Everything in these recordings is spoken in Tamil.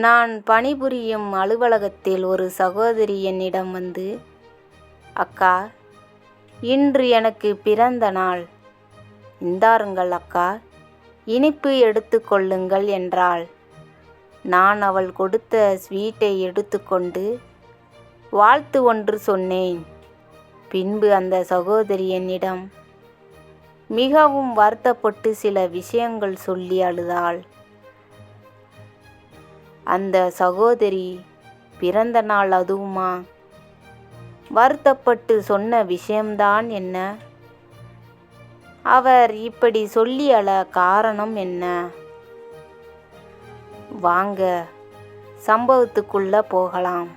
நான் பணிபுரியும் அலுவலகத்தில் ஒரு சகோதரி என்னிடம் வந்து, அக்கா, இன்று எனக்கு பிறந்த நாள், இந்தாருங்கள் அக்கா, இனிப்பு எடுத்து கொள்ளுங்கள் என்றாள். நான் அவள் கொடுத்த ஸ்வீட்டை எடுத்துக்கொண்டு வாழ்த்து ஒன்று சொன்னேன். பின்பு அந்த சகோதரி என்னிடம் மிகவும் வருத்தப்பட்டு சில விஷயங்கள் சொல்லி அழுதாள். அந்த சகோதரி பிறந்த நாள் அதுவுமா? வருத்தப்பட்டு சொன்ன விஷயம்தான் என்ன? அவர் இப்படி சொல்லி அழ காரணம் என்ன? வாங்க சம்பவத்துக்குள்ள போகலாம்.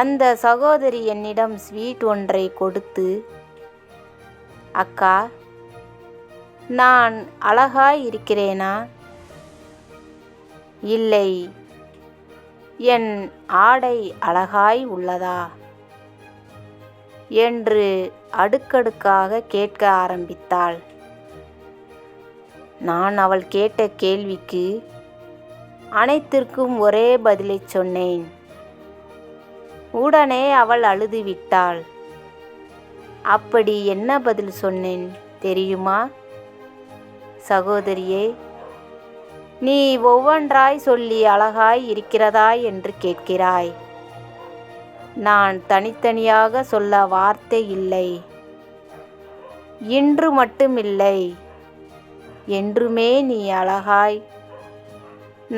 அந்த சகோதரி என்னிடம் ஸ்வீட் ஒன்றை கொடுத்து, அக்கா, நான் அழகாய் இருக்கிறேனா? இல்லை, என் ஆடை அழகாய் உள்ளதா? என்று அடுக்கடுக்காக கேட்க ஆரம்பித்தாள். நான் அவள் கேட்ட கேள்விக்கு அனைத்திற்கும் ஒரே பதிலை சொன்னேன். உடனே அவள் அழுதுவிட்டாள். அப்படி என்ன பதில் சொன்னேன் தெரியுமா? சகோதரியே, நீ ஒவ்வொன்றாய் சொல்லி அழகாய் இருக்கிறதா என்று கேட்கிறாய். நான் தனித்தனியாக சொல்ல வார்த்தை இல்லை. இன்று மட்டுமில்லை, என்றுமே நீ அழகாய்,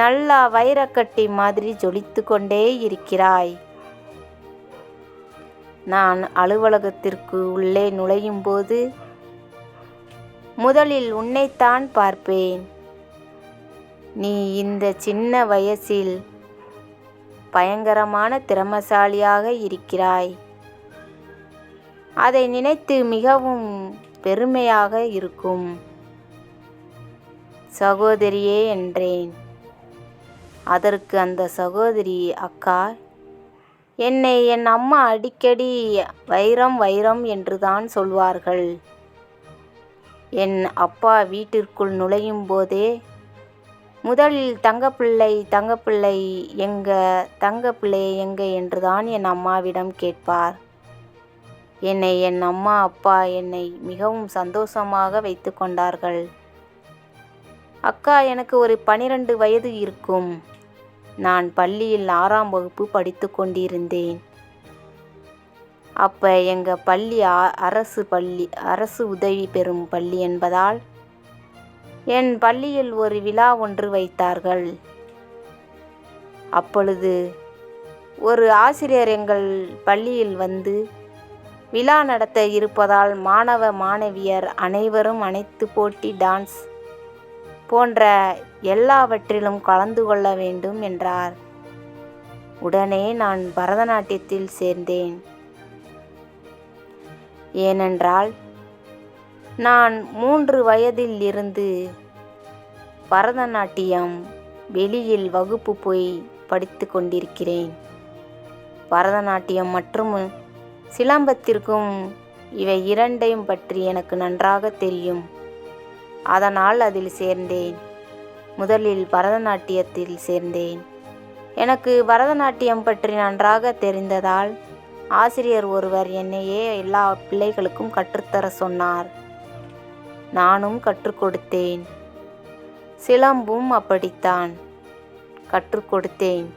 நல்லா வைரக்கட்டி மாதிரி ஜொலித்து கொண்டே இருக்கிறாய். நான் அலுவலகத்திற்கு உள்ளே நுழையும் போது முதலில் உன்னைத்தான் பார்ப்பேன். நீ இந்த சின்ன வயசில் பயங்கரமான திறமசாலியாக இருக்கிறாய். அதை நினைத்து மிகவும் பெருமையாக இருக்கும். சகோதரியே என்றேன். அதற்கு அந்த சகோதரி, அக்கா, என்னை என் அம்மா அடிக்கடி வைரம் வைரம் என்றுதான் சொல்வார்கள். என் அப்பா வீட்டிற்குள் நுழையும் போதே முதலில் தங்கப்பிள்ளை தங்கப்பிள்ளை எங்க, தங்கப்பிள்ளை எங்க என்றுதான் என் அம்மாவிடம் கேட்பார். என்னை என் அம்மா அப்பா என்னை மிகவும் சந்தோஷமாக வைத்து கொண்டார்கள். அக்கா, எனக்கு ஒரு 12 வயது இருக்கும். நான் பள்ளியில் 6ஆம் வகுப்பு படித்து கொண்டிருந்தேன். அப்ப எங்க பள்ளி அரசு உதவி பெறும் பள்ளி என்பதால் என் பள்ளியில் ஒரு விழா ஒன்று வைத்தார்கள். அப்பொழுது ஒரு ஆசிரியர் எங்கள் பள்ளியில் வந்து விழா நடத்த இருப்பதால் மாணவ மாணவியர் அனைவரும் அனைத்து போட்டி, டான்ஸ் போன்ற எல்லாவற்றிலும் கலந்து கொள்ள வேண்டும் என்றார். உடனே நான் பரதநாட்டியத்தில் சேர்ந்தேன். ஏனென்றால் நான் 3 வயதில் இருந்து பரதநாட்டியம் வெளியில் வகுப்பு போய் படித்து கொண்டிருக்கிறேன். பரதநாட்டியம் மற்றும் சிலம்பத்திற்கும் இவை இரண்டையும் பற்றி எனக்கு நன்றாக தெரியும். அதனால் அதில் சேர்ந்தேன். முதலில் பரதநாட்டியத்தில் சேர்ந்தேன். எனக்கு பரதநாட்டியம் பற்றி நன்றாக தெரிந்ததால் ஆசிரியர் ஒருவர் என்னையே எல்லா பிள்ளைகளுக்கும் கற்றுத்தர சொன்னார். நானும் கற்றுக் கொடுத்தேன். சிலம்பும் அப்படித்தான் கற்றுக் கொடுத்தேன்.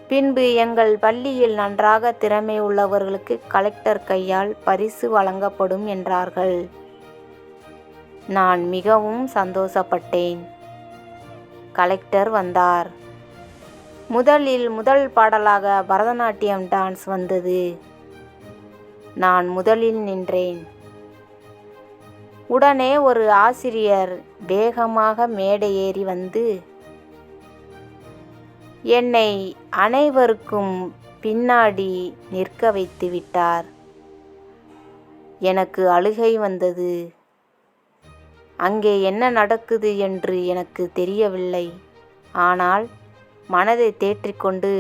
பின்பு எங்கள் பள்ளியில் நன்றாக திறமை உள்ளவர்களுக்கு கலெக்டர் கையால் பரிசு வழங்கப்படும் என்றார்கள். நான் மிகவும் சந்தோஷப்பட்டேன். கலெக்டர் வந்தார். முதல் பாடலாக பரதநாட்டியம் டான்ஸ் வந்தது. நான் முதலில் நின்றேன். உடனே ஒரு ஆசிரியர் வேகமாக மேடை ஏறி வந்து என்னை அனைவருக்கும் பின்னாடி நிற்க வைத்து விட்டார். எனக்கு அழுகை வந்தது. அங்கே என்ன நடக்குது என்று எனக்கு தெரியவில்லை. ஆனால் மனதை தேற்றிக்கொண்டு,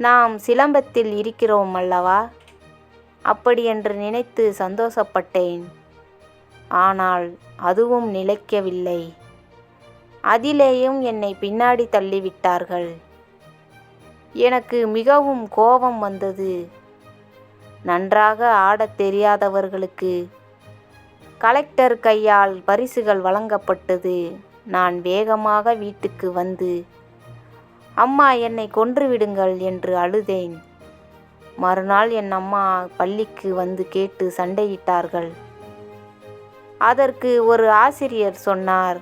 நாம் சிலம்பத்தில் இருக்கிறோம் அல்லவா, அப்படி என்று நினைத்து சந்தோஷப்பட்டேன். ஆனால் அதுவும் நிலைக்கவில்லை. அதிலேயும் என்னை பின்னாடி தள்ளிவிட்டார்கள். எனக்கு மிகவும் கோபம் வந்தது. நன்றாக ஆடத் தெரியாதவர்களுக்கு கலெக்டர் கையால் பரிசுகள் வழங்கப்பட்டது. நான் வேகமாக வீட்டுக்கு வந்து, அம்மா என்னை கொன்றுவிடுங்கள் என்று அழுதேன். மறுநாள் என் அம்மா பள்ளிக்கு வந்து கேட்டு சண்டையிட்டார்கள். அதற்கு ஒரு ஆசிரியர் சொன்னார்,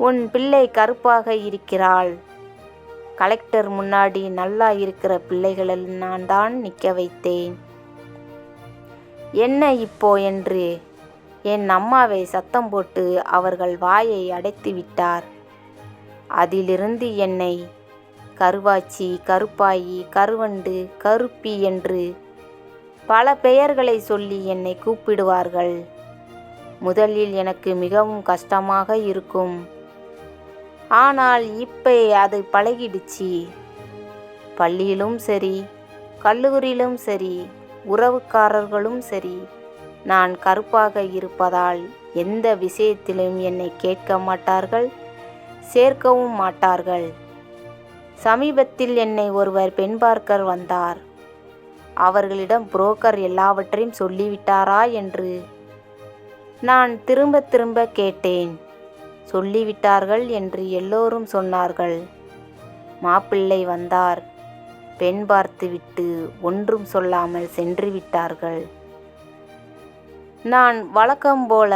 உன் பிள்ளை கருப்பாக இருக்கிறாள். கலெக்டர் முன்னாடி நல்லா இருக்கிற பிள்ளைகளை நான் தான் நிற்க வைத்தேன். என்ன இப்போ என்று என் அம்மாவை சத்தம் போட்டு அவர்கள் வாயை அடைத்து விட்டார். அதிலிருந்து என்னை கருவாச்சி, கருப்பாயி, கருவண்டு, கருப்பி என்று பல பெயர்களை சொல்லி என்னை கூப்பிடுவார்கள். முதலில் எனக்கு மிகவும் கஷ்டமாக இருக்கும். ஆனால் இப்போ அது பழகிடுச்சு. பள்ளியிலும் சரி, கல்லூரியிலும் சரி, உறவுக்காரர்களும் சரி, நான் கருப்பாக இருப்பதால் எந்த விஷயத்திலும் என்னை கேட்க மாட்டார்கள், சேர்க்கவும் மாட்டார்கள். சமீபத்தில் என்னை ஒருவர் பெண் பார்க்க வந்தார். அவர்களிடம் புரோக்கர் எல்லாவற்றையும் சொல்லிவிட்டாரா என்று நான் திரும்ப திரும்ப கேட்டேன். சொல்லிவிட்டார்கள் என்று எல்லோரும் சொன்னார்கள். மாப்பிள்ளை வந்தார். பெண் பார்த்துவிட்டு ஒன்றும் சொல்லாமல் சென்று விட்டார்கள். நான் வழக்கம் போல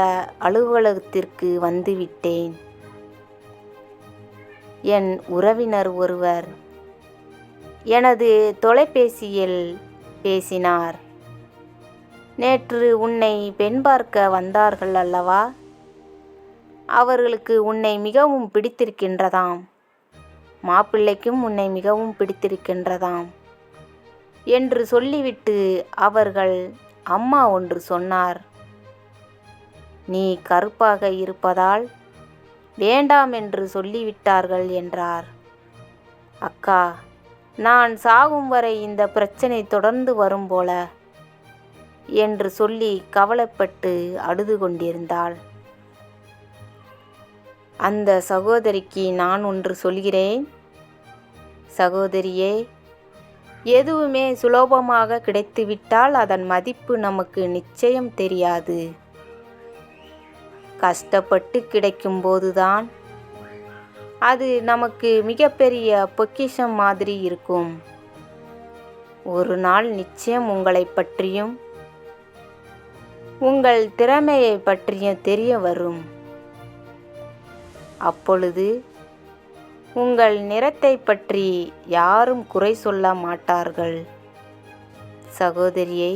அலுவலகத்திற்கு வந்துவிட்டேன். என் உறவினர் ஒருவர் எனது தொலைபேசியில் பேசினார். நேற்று உன்னை பெண் பார்க்க வந்தார்கள் அல்லவா? அவர்களுக்கு உன்னை மிகவும் பிடித்திருக்கின்றதாம். மாப்பிள்ளைக்கும் உன்னை மிகவும் பிடித்திருக்கின்றதாம் என்று சொல்லிவிட்டு அவர்கள் அம்மா ஒன்று சொன்னார். நீ கருப்பாக இருப்பதால் வேண்டாம் என்று சொல்லிவிட்டார்கள் என்றார். அக்கா, நான் சாகும் வரை இந்த பிரச்சனை தொடர்ந்து வரும் போல என்று சொல்லி கவலைப்பட்டு அழுது கொண்டிருந்தாள். அந்த சகோதரிக்கு நான் ஒன்று சொல்கிறேன். சகோதரியே, எதுவுமே சுலபமாக கிடைத்துவிட்டால் அதன் மதிப்பு நமக்கு நிச்சயம் தெரியாது. கஷ்டப்பட்டு கிடைக்கும்போதுதான் அது நமக்கு மிகப்பெரிய பொக்கிஷம் மாதிரி இருக்கும். ஒரு நாள் நிச்சயம் உங்களை பற்றியும் உங்கள் திறமையை பற்றியும் தெரிய வரும். அப்பொழுது உங்கள் நிறத்தை பற்றி யாரும் குறை சொல்ல மாட்டார்கள். சகோதரியை